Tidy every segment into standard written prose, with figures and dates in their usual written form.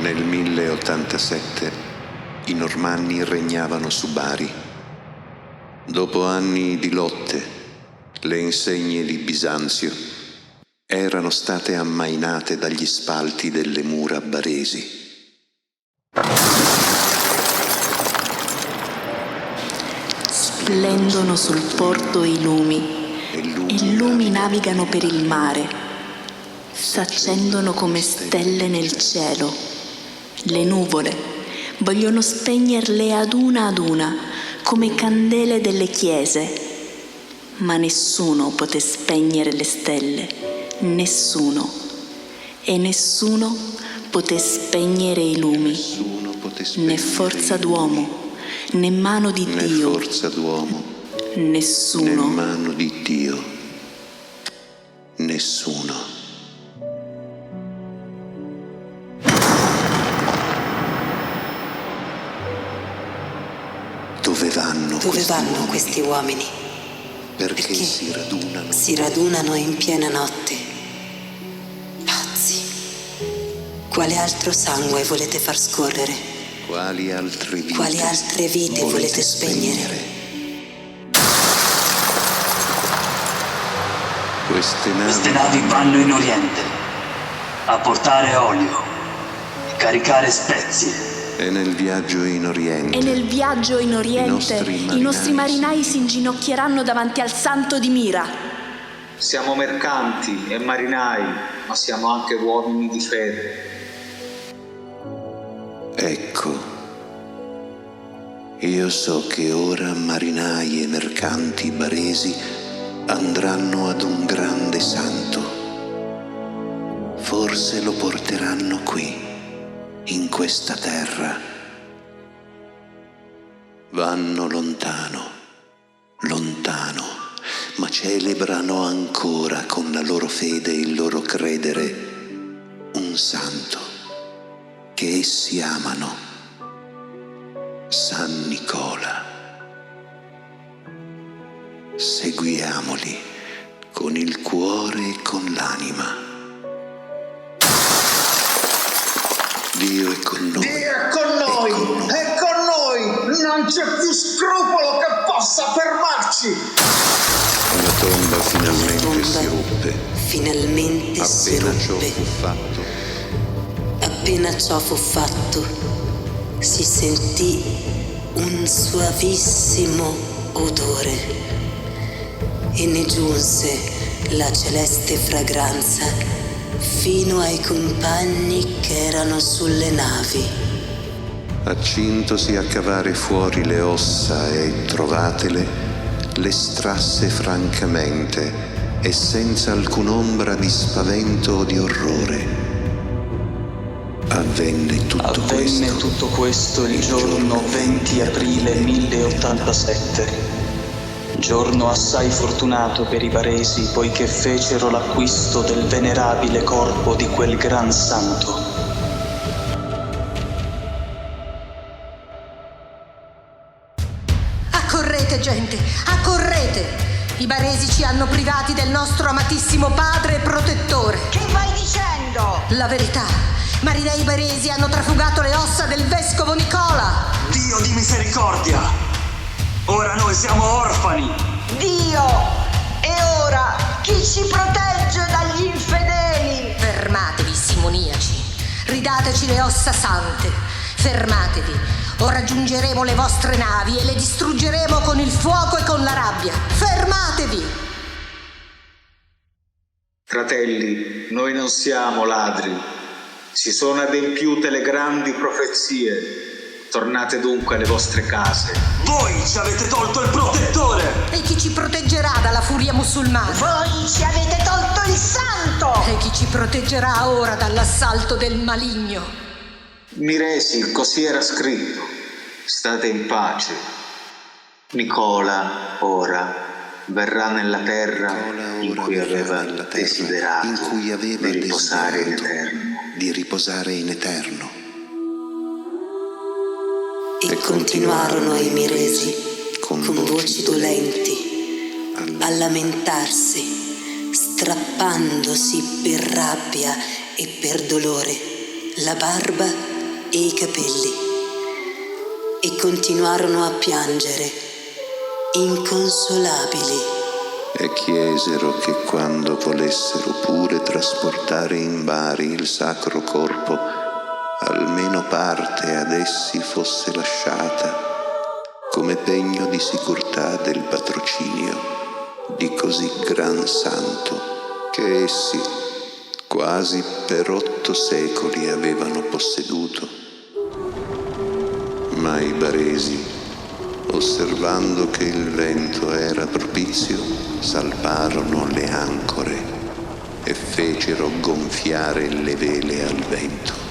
Nel 1087 i Normanni regnavano su Bari. Dopo anni di lotte, le insegne di Bisanzio erano state ammainate dagli spalti delle mura baresi. Splendono sul porto i lumi, e lumi navigano per il mare, s'accendono come stelle nel cielo. Le nuvole vogliono spegnerle ad una, come candele delle chiese, ma nessuno poté spegnere le stelle, nessuno, e nessuno poté spegnere i lumi, né forza d'uomo, né mano di Dio, nessuno, né mano di Dio, nessuno. Dove vanno questi uomini? Perché si radunano in piena notte? Pazzi! Quale altro sangue volete far scorrere? Quali altre vite volete spegnere? Queste navi vanno in Oriente a portare olio e caricare spezie. E nel viaggio in Oriente, i nostri marinai si inginocchieranno davanti al santo di Mira. Siamo mercanti e marinai, ma siamo anche uomini di fede. Ecco, io so che ora marinai e mercanti baresi andranno ad un grande santo. Forse lo porteranno qui, in questa terra. Vanno lontano, lontano, ma celebrano ancora con la loro fede e il loro credere un santo che essi amano, San Nicola. Seguiamoli con il cuore e con l'anima. Dio è con noi. Dio è con noi, è con noi. Non c'è più scrupolo che possa fermarci. La tomba finalmente si ruppe. Appena ciò fu fatto, si sentì un suavissimo odore e ne giunse la celeste fragranza fino ai compagni che erano sulle navi. Accintosi a cavare fuori le ossa e trovatele, le estrasse francamente e senza alcun'ombra di spavento o di orrore. Avvenne tutto questo il giorno 20 aprile 1087. Giorno assai fortunato per i baresi, poiché fecero l'acquisto del venerabile corpo di quel gran santo. Accorrete, gente, accorrete! I baresi ci hanno privati del nostro amatissimo padre e protettore. Che vai dicendo? La verità, marinai baresi hanno trafugato le ossa del vescovo Nicola. Dio di misericordia! Ora noi siamo orfani! Dio! E ora chi ci protegge dagli infedeli? Fermatevi, simoniaci! Ridateci le ossa sante! Fermatevi! O raggiungeremo le vostre navi e le distruggeremo con il fuoco e con la rabbia! Fermatevi! Fratelli, noi non siamo ladri. Si sono adempiute le grandi profezie. Tornate dunque alle vostre case. Voi ci avete tolto il protettore! E chi ci proteggerà dalla furia musulmana? Voi ci avete tolto il santo! E chi ci proteggerà ora dall'assalto del maligno? Miresi, così era scritto. State in pace. Nicola, ora, verrà nella terra in cui aveva desiderato di riposare in eterno. E continuarono i miresi con voci dolenti a lamentarsi, strappandosi per rabbia e per dolore la barba e i capelli, e continuarono a piangere, inconsolabili. E chiesero che quando volessero pure trasportare in Bari il sacro corpo, almeno parte ad essi fosse lasciata, come pegno di sicurtà del patrocinio di così gran santo, che essi quasi per 8 secoli avevano posseduto. Ma i baresi, osservando che il vento era propizio, salparono le ancore e fecero gonfiare le vele al vento.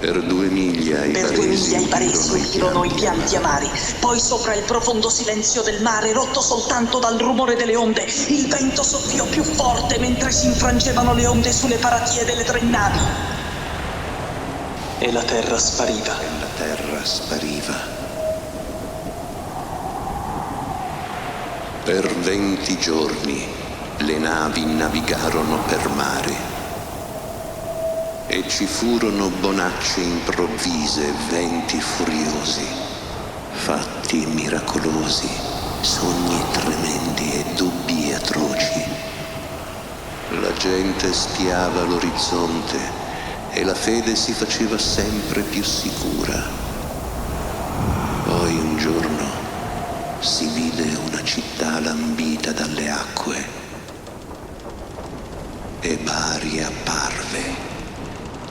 Per 2 miglia i baresi udirono i pianti amari. Poi sopra il profondo silenzio del mare, rotto soltanto dal rumore delle onde, il vento soffiò più forte mentre si infrangevano le onde sulle paratie delle 3 navi. E la terra spariva. Per 20 giorni le navi navigarono per mare. E ci furono bonacce improvvise, venti furiosi, fatti miracolosi, sogni tremendi e dubbi atroci. La gente spiava l'orizzonte e la fede si faceva sempre più sicura. Poi un giorno si vide una città lambita dalle acque e Bari apparve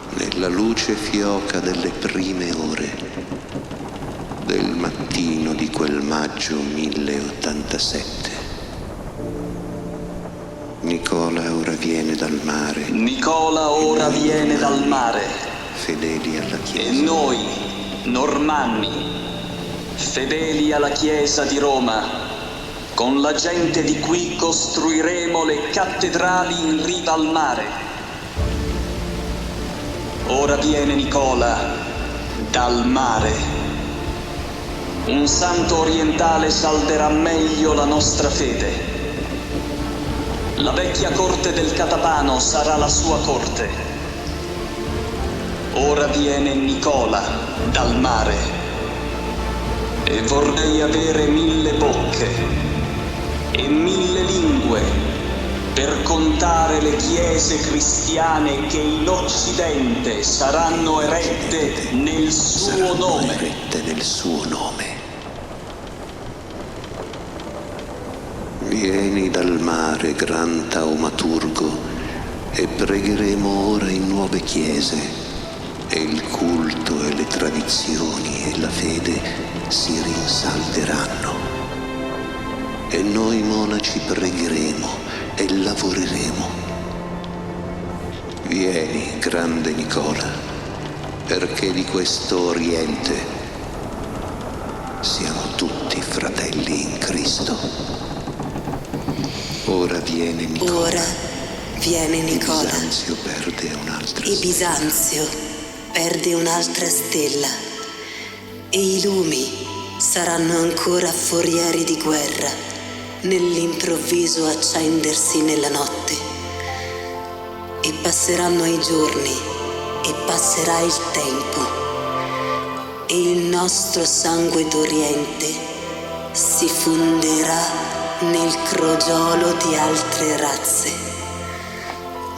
nella luce fioca delle prime ore del mattino di quel maggio 1087. Nicola ora viene dal mare. Fedeli alla Chiesa. E noi, normanni, fedeli alla Chiesa di Roma, con la gente di qui costruiremo le cattedrali in riva al mare. Ora viene Nicola dal mare. Un santo orientale salderà meglio la nostra fede. La vecchia corte del Catapano sarà la sua corte. Ora viene Nicola dal mare. E vorrei avere 1000 bocche e 1000 lingue per contare le chiese cristiane che in Occidente saranno erette nel suo nome. Vieni dal mare, gran taumaturgo, e pregheremo ora in nuove chiese, e il culto e le tradizioni e la fede si rinsalderanno. E noi monaci pregheremo e lavoreremo. Vieni, grande Nicola, perché di questo Oriente siamo tutti fratelli in Cristo. Ora viene Nicola. Il Bisanzio perde un'altra stella e i lumi saranno ancora forieri di guerra nell'improvviso accendersi nella notte. E passeranno i giorni e passerà il tempo e il nostro sangue d'Oriente si fonderà nel crogiolo di altre razze.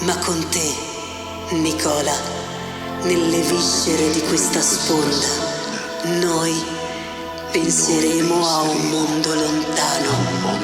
Ma con te, Nicola, nelle viscere di questa sponda, noi penseremo a un mondo lontano.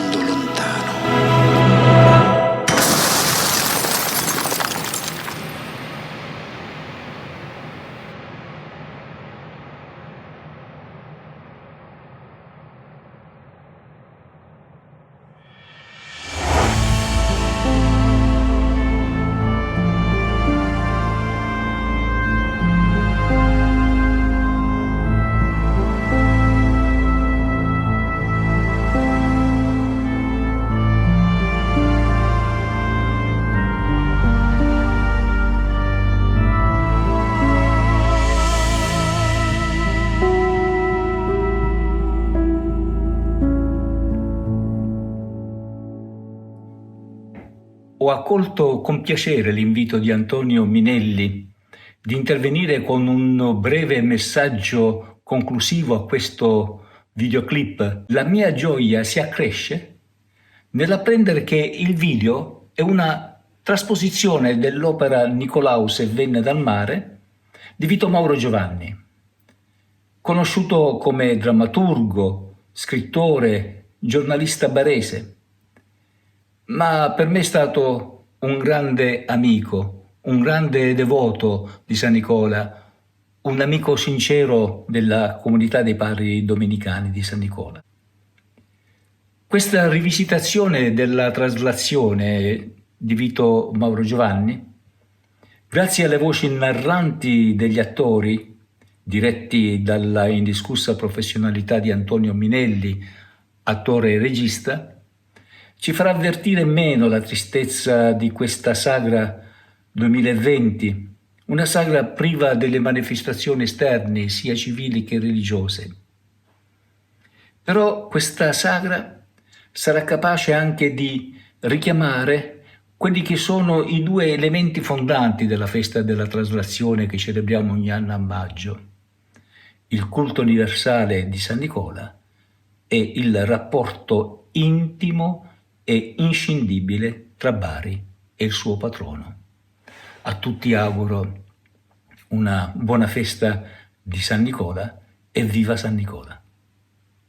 Ho accolto con piacere l'invito di Antonio Minelli di intervenire con un breve messaggio conclusivo a questo videoclip, la mia gioia si accresce nell'apprendere che il video è una trasposizione dell'opera Nicolaus e venne dal mare di Vito Mauro Giovanni, conosciuto come drammaturgo, scrittore, giornalista barese, ma per me è stato un grande amico, un grande devoto di San Nicola, un amico sincero della comunità dei padri domenicani di San Nicola. Questa rivisitazione della traslazione di Vito Mauro Giovanni, grazie alle voci narranti degli attori, diretti dalla indiscussa professionalità di Antonio Minelli, attore e regista, ci farà avvertire meno la tristezza di questa sagra 2020, una sagra priva delle manifestazioni esterne, sia civili che religiose. Però questa sagra sarà capace anche di richiamare quelli che sono i due elementi fondanti della festa della traslazione che celebriamo ogni anno a maggio: il culto universale di San Nicola e il rapporto intimo e inscindibile tra Bari e il suo patrono. A tutti auguro una buona festa di San Nicola e viva San Nicola!